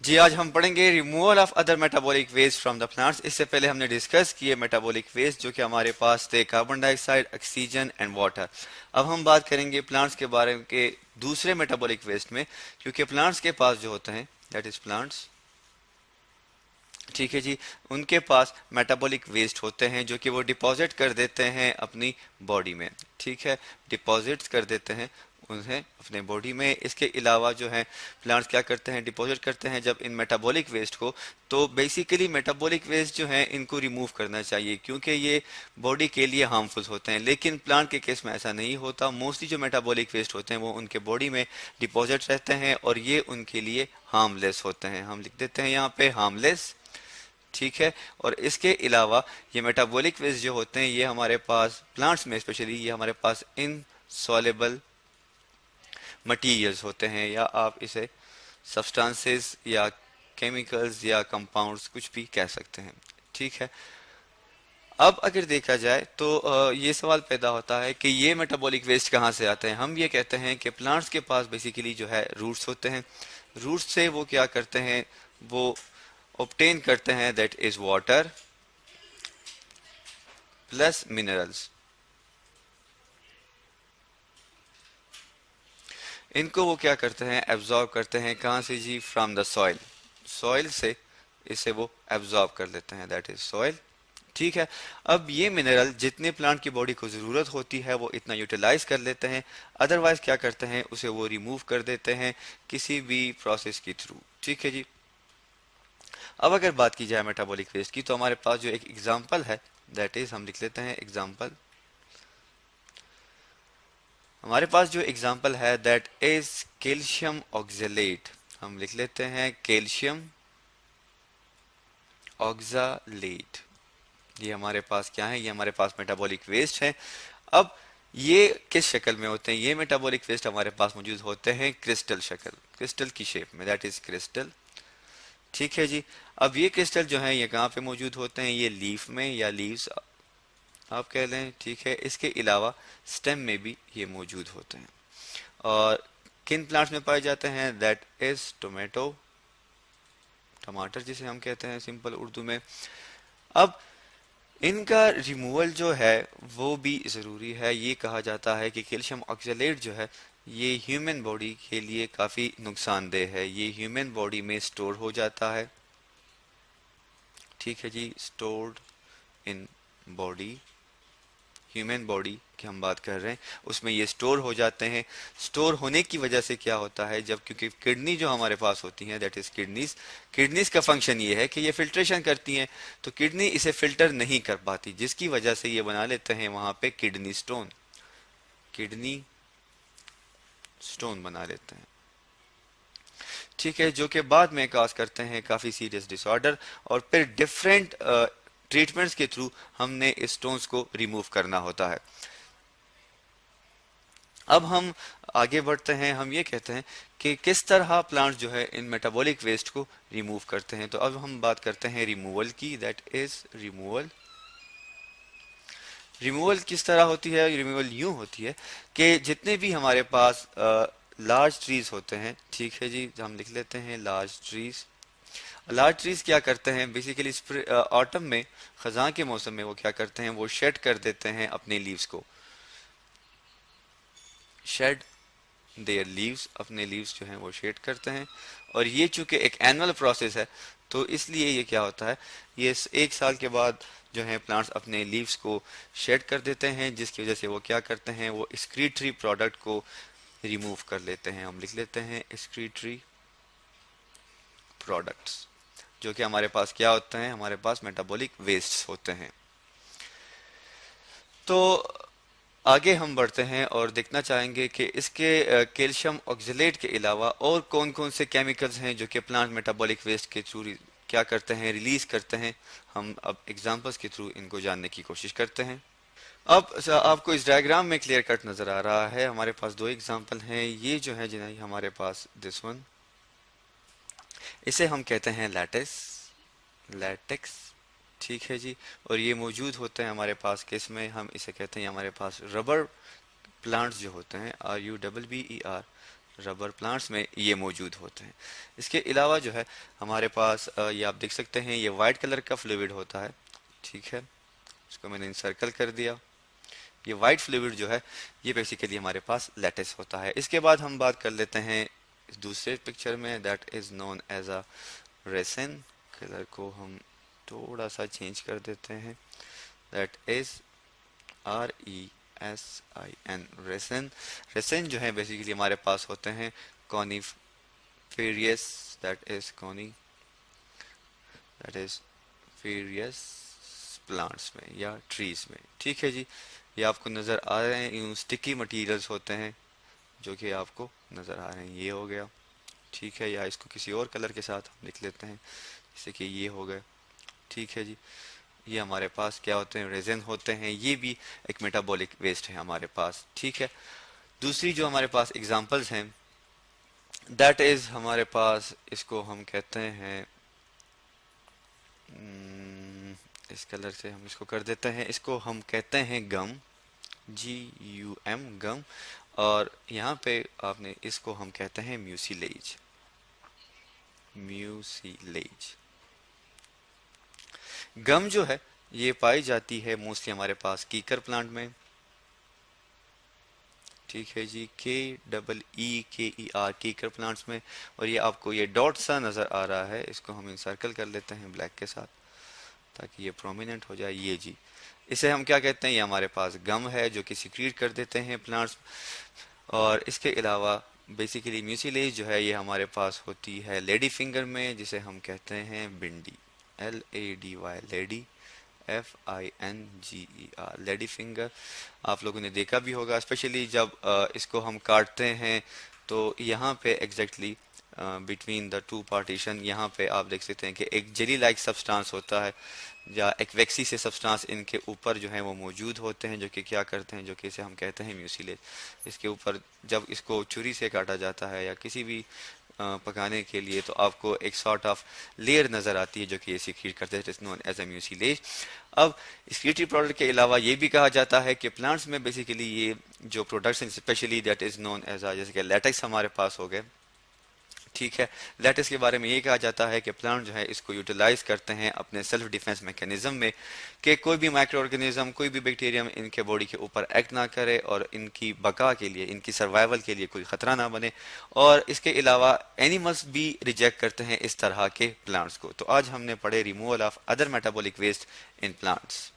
जी, आज हम पढ़ेंगे removal of other metabolic waste from the plants. इससे पहले हमने डिस्कस किए मेटाबॉलिक वेस्ट जो कि हमारे पास थे carbon dioxide, oxygen and water. अब हम बात करेंगे प्लांट्स के बारे में के दूसरे मेटाबॉलिक वेस्ट में, क्योंकि प्लांट्स के पास जो होते हैं दैट इज प्लांट्स, ठीक है जी, उनके पास मेटाबॉलिक वेस्ट होते हैं जो कि वो डिपॉजिट कर देते हैं अपनी बॉडी में। ठीक है, डिपॉजिट्स कर देते हैं उन्हें अपने बॉडी में। इसके अलावा जो है प्लांट्स क्या करते हैं, डिपॉजिट करते हैं जब इन मेटाबॉलिक वेस्ट को। तो बेसिकली मेटाबॉलिक वेस्ट जो है इनको रिमूव करना चाहिए क्योंकि ये बॉडी के लिए हार्मफुल होते हैं, लेकिन प्लांट के केस में ऐसा नहीं होता। मोस्टली जो मेटाबॉलिक वेस्ट होते हैं वो उनके बॉडी में डिपॉजिट रहते हैं और ये उनके लिए हार्मलेस होते हैं। हम लिख देते हैं यहाँ पे हार्मलेस, ठीक है। और इसके अलावा ये मेटाबॉलिक वेस्ट जो होते हैं ये हमारे पास प्लांट्स में स्पेशली ये हमारे पास इनसॉल्युबल मटीरियल्स होते हैं, या आप इसे सब्सटेंसेस या केमिकल्स या कंपाउंड्स कुछ भी कह सकते हैं। ठीक है, अब अगर देखा जाए तो ये सवाल पैदा होता है कि ये मेटाबॉलिक वेस्ट कहाँ से आते हैं। हम ये कहते हैं कि प्लांट्स के पास बेसिकली जो है रूट्स होते हैं। रूट्स से वो क्या करते हैं, वो ऑब्टेन करते हैं that is water plus minerals. इनको वो क्या करते हैं, एब्जॉर्ब करते हैं। कहाँ से जी, फ्रॉम द सॉइल, सॉइल से इसे वो एब्जॉर्ब कर लेते हैं, दैट इज सॉइल। ठीक है, अब ये मिनरल जितने प्लांट की बॉडी को ज़रूरत होती है वो इतना यूटिलाइज कर लेते हैं, अदरवाइज क्या करते हैं उसे वो रिमूव कर देते हैं किसी भी प्रोसेस के थ्रू। ठीक है जी, अब अगर बात की जाए मेटाबॉलिक वेस्ट की तो हमारे पास जो एक एग्जांपल है दैट इज, हम लिख लेते हैं एग्जांपल। हमारे पास जो एग्जांपल है दैट इज कैल्शियम ऑक्जेलेट। हम लिख लेते हैं कैल्शियम ऑक्जालेट। ये हमारे पास क्या है, ये हमारे पास मेटाबॉलिक वेस्ट है। अब ये किस शक्ल में होते हैं, ये मेटाबॉलिक वेस्ट हमारे पास मौजूद होते हैं क्रिस्टल शक्ल, क्रिस्टल की शेप में, दैट इज क्रिस्टल। ठीक है जी, अब ये क्रिस्टल जो है ये कहाँ पे मौजूद होते हैं, ये लीफ में या लीव्स आप कह लें। ठीक है, इसके अलावा स्टेम में भी ये मौजूद होते हैं। और किन प्लांट्स में पाए जाते हैं, दैट इज टोमेटो, टमाटर जिसे हम कहते हैं सिंपल उर्दू में। अब इनका रिमूवल जो है वो भी ज़रूरी है। ये कहा जाता है कि कैल्शियम ऑक्जेलेट जो है ये ह्यूमन बॉडी के लिए काफ़ी नुकसानदेह है। ये ह्यूमन बॉडी में स्टोर हो जाता है, ठीक है जी, stored in body, human body की हम बात कर रहे हैं, उसमें ये स्टोर हो जाते हैं। स्टोर होने की वजह से क्या होता है, जब क्योंकि किडनी जो हमारे पास होती हैं दैट इज किडनीज, किडनीज का फंक्शन ये है कि ये फिल्ट्रेशन करती हैं, तो किडनी इसे फिल्टर नहीं कर पाती, जिसकी वजह से ये बना लेते हैं वहां पे किडनी स्टोन, किडनी स्टोन बना लेते हैं। ठीक है, जो कि बाद में काज करते हैं काफ़ी सीरियस डिसऑर्डर, और फिर डिफरेंट ट्रीटमेंट्स के थ्रू हमने इस स्टोन्स को रिमूव करना होता है। अब हम आगे बढ़ते हैं, हम ये कहते हैं कि किस तरह प्लांट जो है इन मेटाबॉलिक वेस्ट को रिमूव करते हैं। तो अब हम बात करते हैं रिमूवल की, दैट इज रिमूवल। रिमूवल किस तरह होती है, रिमूवल यूं होती है कि जितने भी हमारे पास लार्ज ट्रीज होते हैं, ठीक है जी, हम लिख लेते हैं लार्ज ट्रीज। लार्ज ट्रीज क्या करते हैं बेसिकली, ऑटम में, खजां के मौसम में वो क्या करते हैं, वो शेड कर देते हैं अपने लीव्स को, शेड देयर लीव्स, अपने लीव्स जो हैं वो शेड करते हैं। और ये चूंकि एक एनुअल प्रोसेस है तो इसलिए ये क्या होता है, ये एक साल के बाद जो है प्लांट्स अपने लीव्स को शेड कर देते हैं, जिसकी वजह से वो क्या करते हैं, वो एक्सक्रीटरी प्रोडक्ट को रिमूव कर लेते हैं। हम लिख लेते हैं एक्सक्रीटरी प्रोडक्ट्स, जो कि हमारे पास क्या होते हैं, हमारे पास मेटाबॉलिक वेस्ट होते हैं। तो आगे हम बढ़ते हैं और देखना चाहेंगे कि इसके कैल्शियम ऑक्जेलेट के अलावा और कौन कौन से केमिकल्स हैं जो कि प्लांट मेटाबॉलिक वेस्ट के थ्रू क्या करते हैं, रिलीज करते हैं। हम अब एग्जांपल्स के थ्रू इनको जानने की कोशिश करते हैं। अब आपको इस डायग्राम में क्लियर कट नजर आ रहा है, हमारे पास दो एग्जांपल हैं। ये जो है जिन्हें हमारे पास दिस वन, इसे हम कहते हैं लैटेक्स, लैटेक्स, ठीक है जी। और ये मौजूद होते हैं हमारे पास किस में, हम इसे कहते हैं हमारे पास रबर प्लांट्स जो होते हैं, RUBBER, रबर प्लांट्स में ये मौजूद होते हैं। इसके अलावा जो है हमारे पास ये आप देख सकते हैं, ये वाइट कलर का फ्लूइड होता है, ठीक है, इसको मैंने इंसर्कल कर दिया। ये वाइट फ्लूइड जो है ये बेसिकली हमारे पास लैटिस होता है। इसके बाद हम बात कर लेते हैं दूसरे पिक्चर में, that is known as a resin. Colour को हम थोड़ा सा चेंज कर देते हैं, that is RESIN, resin. Resin जो है बेसिकली हमारे पास होते हैं coniferous, that is ferous plants में या ट्रीज में, ठीक है जी। ये आपको नज़र आ रहे हैं, यूँ स्टिकी मटेरियल्स होते हैं जो कि आपको नज़र आ रहे हैं, ये हो गया, ठीक है, या इसको किसी और कलर के साथ हम लिख लेते हैं, जैसे कि ये हो गए, ठीक है जी। ये हमारे पास क्या होते हैं, रेजिन होते हैं, ये भी एक मेटाबॉलिक वेस्ट है हमारे पास, ठीक है। दूसरी जो हमारे पास एग्जांपल्स हैं, दैट इज हमारे पास, इसको हम कहते हैं इस कलर से हम इसको कर देते हैं, इसको हम कहते हैं गम, GUM, गम। और यहाँ पे आपने इसको हम कहते हैं म्यूसिलेज, म्यूसिलेज। गम जो है ये पाई जाती है मोस्टली हमारे पास कीकर प्लांट में, ठीक है जी, KEEKER, कीकर प्लांट्स में। और ये आपको ये डॉट सा नज़र आ रहा है, इसको हम इंसर्कल कर लेते हैं ब्लैक के साथ ताकि ये प्रोमिनेंट हो जाए, ये जी, इसे हम क्या कहते हैं, ये हमारे पास गम है जो कि सिक्रीट कर देते हैं प्लांट्स। और इसके अलावा बेसिकली म्यूसिलेज जो है ये हमारे पास होती है लेडी फिंगर में, जिसे हम कहते हैं भिंडी, LADY, lady, FINGER, lady finger. आप लोगों ने देखा भी होगा, स्पेशली जब इसको हम काटते हैं तो यहाँ पे exactly between the two partition, यहाँ पे आप देख सकते हैं कि एक जेली लाइक सब्सटेंस होता है या एक वैक्सी से सब्सटेंस इनके ऊपर जो है वो मौजूद होते हैं, जो कि क्या करते हैं, जो कि इसे हम कहते हैं म्यूसिलेज। इसके ऊपर जब इसको छुरी से काटा जाता है या किसी भी पकाने के लिए, तो आपको एक सॉर्ट ऑफ लेयर नज़र आती है जो कि ये सीक्रेट करते हैं, it is known as a mucilage. अब स्क्रीटरी प्रोडक्ट के अलावा ये भी कहा जाता है कि प्लांट्स में बेसिकली ये जो प्रोडक्ट्स हैं, specially that is known as a, जैसे कि लेटेक्स हमारे पास हो गए, ठीक है। लेटेक्स के बारे में ये कहा जाता है कि प्लांट जो है इसको यूटिलाइज करते हैं अपने सेल्फ डिफेंस मैकेनिज्म में, कि कोई भी माइक्रो ऑर्गेनिज्म, कोई भी बैक्टीरियम इनके बॉडी के ऊपर एक्ट ना करे और इनकी बका के लिए, इनकी सर्वाइवल के लिए कोई खतरा ना बने। और इसके अलावा एनिमल्स भी रिजेक्ट करते हैं इस तरह के प्लांट्स को। तो आज हमने पढ़े removal of other metabolic waste in plants.